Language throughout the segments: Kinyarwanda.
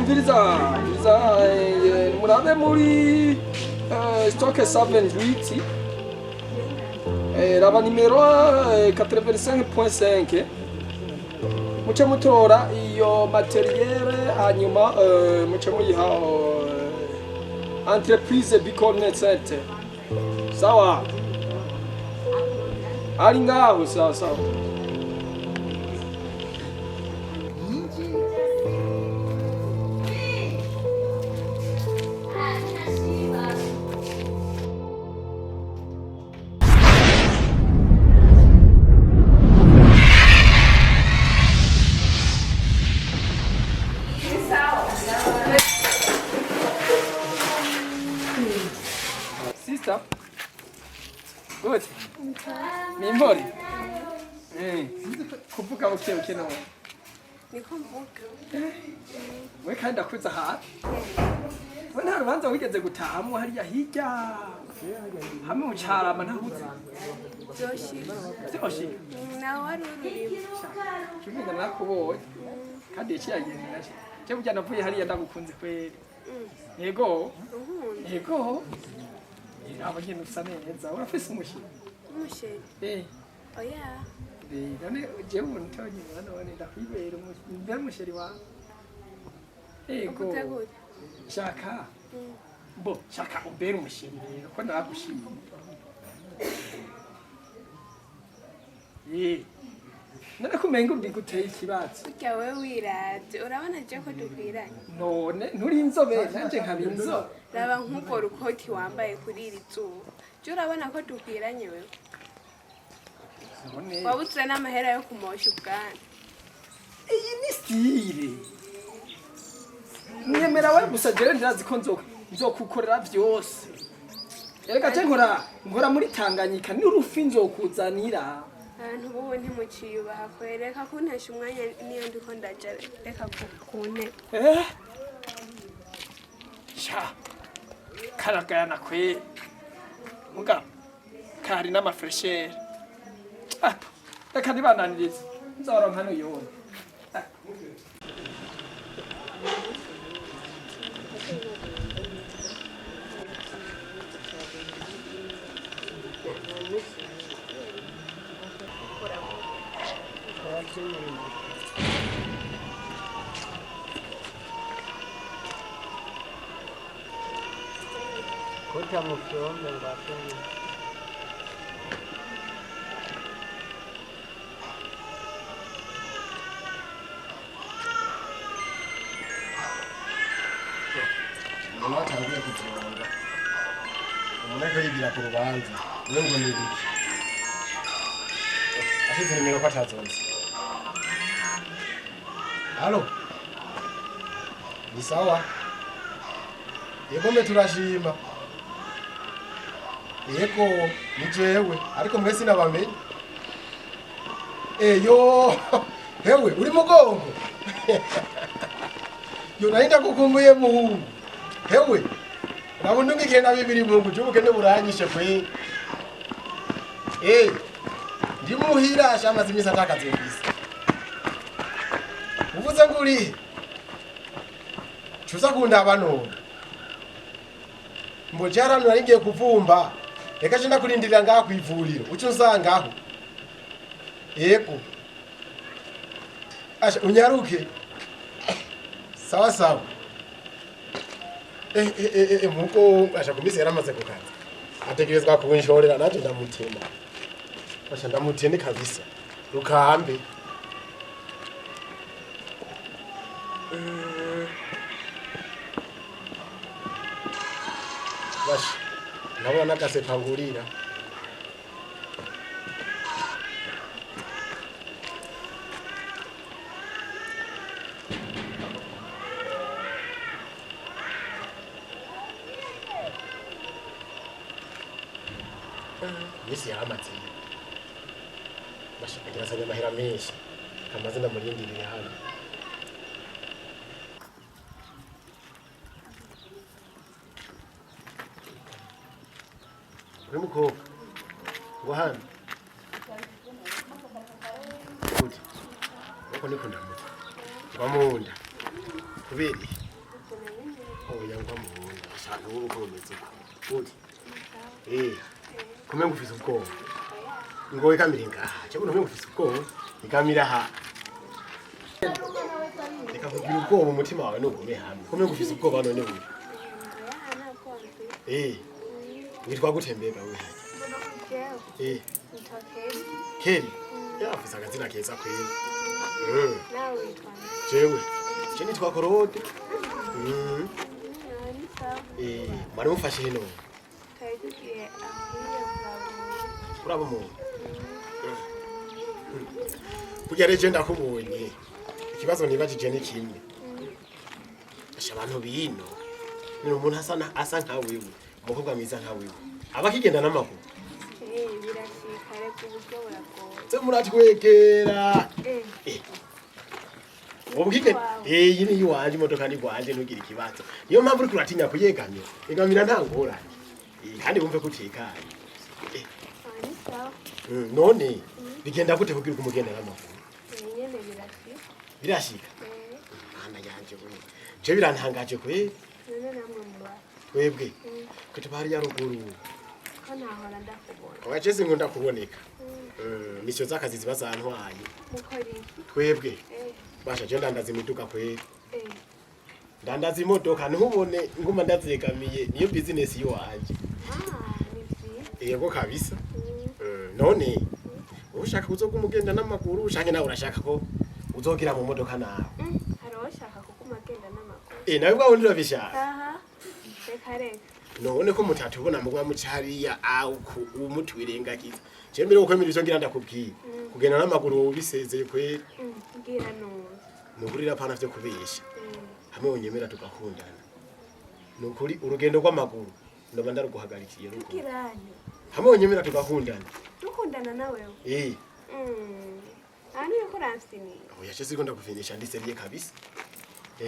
Bwiza murabe muri stock 78 raba nimero 85.5 muce mutora iyo materiel hanyuma muce muyiha entreprise Bicone Center sawa ari ngaho sawa sawa. Sister, good. Mimbori. Kuvuga uke no. Niko mvuga. We kandi akuza ha. We nta rubanza wigeze gutahamu hariya hirya. Hamwe mu cyarama ntahuze. Byoshi. Na wari ururimo. Kivuga nakubonye. Kandi yakiyagenda naje. Je burya navuye hariya ndagukunze kweri. Yego. Yego. Aba nyine usa neza urafise umushyi. Umushyi? Oya. None jewe untonye none ndakwibera umusheri wawe. Yego. Shaka. Bo shaka ubera umusheri rero ko nagushimye. None kumenga ndi guteye ikibazo. Burya wewe wiraje urabona je ko dukwiranye. None nturi inzobe nanje nkabinzo. Raba nk'uko rukoti wambaye kuri iri zuba. Je urabona ko dukwiranye wewe. None wabutse n'amahera yo kumosha ubwana. Iyi ni style. Nyemera we gusa jere ndazi ko nzokukorera byose. Erega je nkora muri Tanganyika ni urufi nzokuzanira. Abantu bo ntimuciyubaha kwereka kuntesha umwanya niyo ndiko ndaja reka kune. Sha. Karagayana kwe. Muga kari n'amafresher. Reka ndibananiriza. Nzoronka n'uyone. Conta emoción del vacío. Mama tangiye kujonga. Umuneke yigira ku rubanza. We ngo ni biki? Ashize nimero kwatazonze. Halo. Ni sawa? Yego mbe turashima. Yego ni jewe ariko mwese nabamenye. Yo hewe uri mugongo. Yo narinda kukumbuye muhungu. Hewe nabundu ngikenda bibiri mungu cyubuke ne buranyishe kwe. Ndi muhira ashamaze imisa atakazimbisa. Uvuze nguri Chuza kundaba none. Mbojara naringiye kuvumba. Reka cenda kurindirira ngaha kwivuriro. Uco nsangaho. Yego. Asha unyaruke. Sawa sawa. Muko asha kumbise yaramaze kukaza. Ategerezwa kuwinshorera naje ndamutima. Asha ndamutende kabisa. Rukambe. Bashi. Nabona nakase pangurira. Misi yamaze. Bashi kugira sanya mahera menshi. Kamaze ndamurindirira hano. Uri mukobwa ngo hano uti uko niko ndamuka bamunda kubera oya ngwamubona ashaka uko umeze uti kumenga ufise ubwoba ngowe kamire ngaha cyo kumenga ufise ubwoba ikamira ha reka kugira ubwoba umutima wawe nugume hamwe kumenga ufise ubwoba none buri witwa gutembega we haje Keri yavuze akazina keza kweli nawe witwa jewe je nitwa Korode mari mufashe hino tugiye ahiye urabo mu kugira reje ndakubonye ikibazo nibajije ni kimwe asha abantu bino ni umuntu asa nka wewe umukobwa mwiza nka wewe abakigenda n'amaguru birashikare ku buryo buragoye se muratwegera ubwige yini yiwanje imodoka ni gwanje ntugira ikibazo niyo mpamvu uri kuratinya kuyegamye igamira nta ngorane kandi wumve kutekanye none bigenda gute kugira umugenda n'amaguru nyene birashika ana yanje je birantangaje kwe none namwe muba webwe kuti bari ya ruguru ko nahora ndakubona waceze ngo ndakuboneka misyo zakazi zibazantwaye mukori twebwe basha je ndandaza imiduga kwe ndandaza imodoka ntubone nguma ndazegamiye niyo business yo wanje yego kabisa none ushaka kuzoga umugenda n'amaguru ushaka nawe urashaka ko uzogira mu modoka nawe haroshaka kukumagenda n'amaguru nawe bwa wundi urabishaka aha reka reka none ko mutatubona mugwa mucariya au umutwirengagiza je mbere uko emirizo ngira ndakubwiye kugenda n'amaguru ubisezeye kwe ngira none nukurira pana vyo kubesha hamwe unyemera tugakundana nukuri urugendo rw'amaguru ndoba ndaruguhagarikiye ruko kiranye hamwe unyemera tugakundana dukundana nawe ani yuko ransini oya je siko ndakufinisha ndiseriye kabisa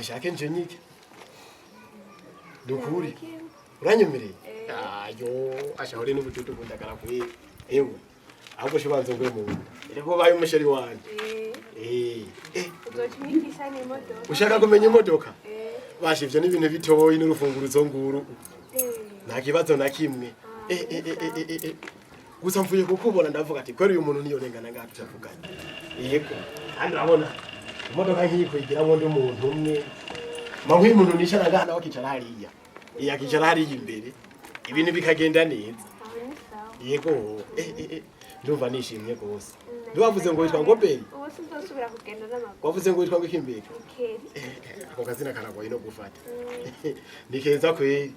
shake nje nyike nukuri uranyemereye ayo ashahore n'ubututu kundagara kwe ewe ahubwo shibanze ngwe mu reko baye umusheri wanje uzochimikisha n'imodoka ushaka kumenya imodoka bashivye n'ibintu bitoyi n'urufunguruzo nguru nta kibazo na kimwe gusa mvuye kukubona ndavuga ati kweri uyu muntu niyo rengana ngaho tuvuganye yego kandi urabona imodoka nk'iyi kuyigira ngo ndi umuntu umwe nk'uyu muntu nicara ngaha nawe akicara hariya akicara hariya imbere ibintu bikagenda neza yego ndumva nishimye rwose ntiwavuze ngo witwa ngo Beri ubu sinzosubira kugenda n'amaguru wavuze ngo witwa ngo Kimbere ako kazina karagoye no gufata ni keza kweri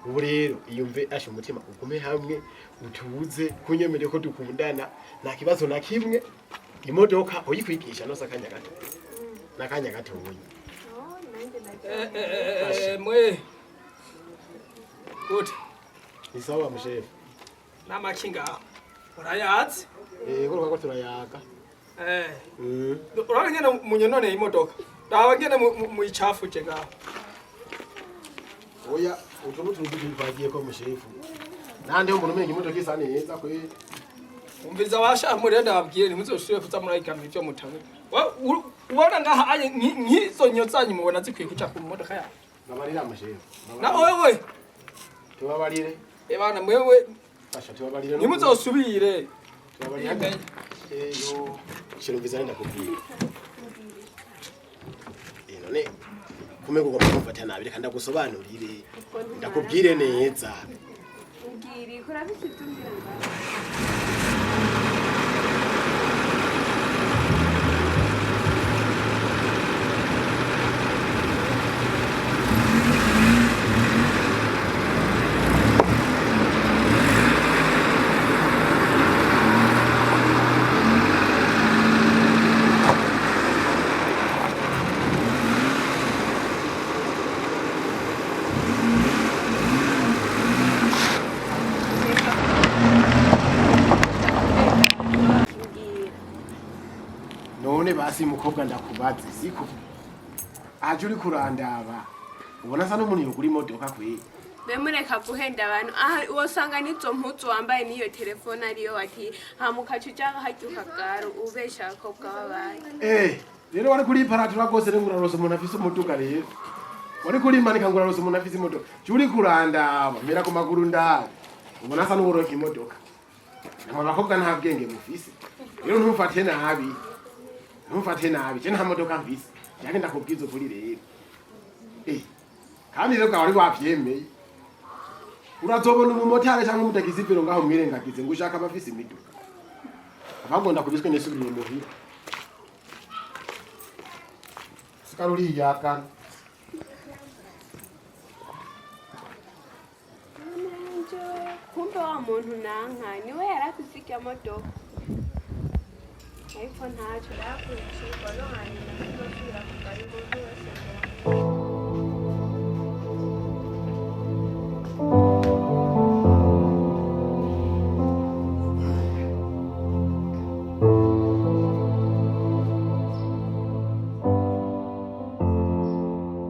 ubu rero iyumve ashe umutima ugume hamwe utubuze kunyemereye ko dukundana nta kibazo na kimwe imodoka uyikwigisha no sakanya gato nakanya gato wowe mwe good ni sawa mushefu namakinga urayazi kuruka ko turayaga urangene munyonone imodoka ndaba ngene muyicafuje ngaho oya utubutu twagiye ko mushefu nande umuntu umenye imodoka isa neza kwe umviza washa muri ndababwire ntimuzoshire kuza murayigamira ivyo mutawe ubona ngaha anye nkizo nyozanyu mubona zikwiye kuca ku modoka yawe nabarira mushefu na wewe tubabarire ebana mwewe asha tubabarire nimuzosubire tubabarire yo shirumviza ndakubwira none kumego ko kumfata nabi reka ndagusobanurire ndakubwire neza ngiri kurabisi tumbira none basi mukobwa ndakubaze siko aje uri kurandaba ubona sa n'umuntu yogura imodoka kwe bemureka guhenda abantu aha wosanga nizo mpuzu wambaye niyo telefone ariyo wati hamukacu cyangwa hacyuka garo ubesha ko bwabaye rero wari kuri paratura rwose rero urarosa umuntu afise umuduga rero uri kurimanika ngo urarusa umuntu afise imodoka uri kurandaba mera ku maguru ndawe ubona asa n'uburoka imodoka aba bakobwa nta bwenge mufise rero ntumfate nabi je nta modoka mfise yake ndakubwiza ukuri rero kandi rero wari wavyemeye urazobona umumotari cyangwa umutagizi pero ngaho mwirengagize ngo ushaka abafise imiduka abagonda kubiswe nesubiriye muhira sikaruri yakana kumbe wa muntu nanka niwe yarafise imodoka ariko ntacyo yakurikirwa no hanyuma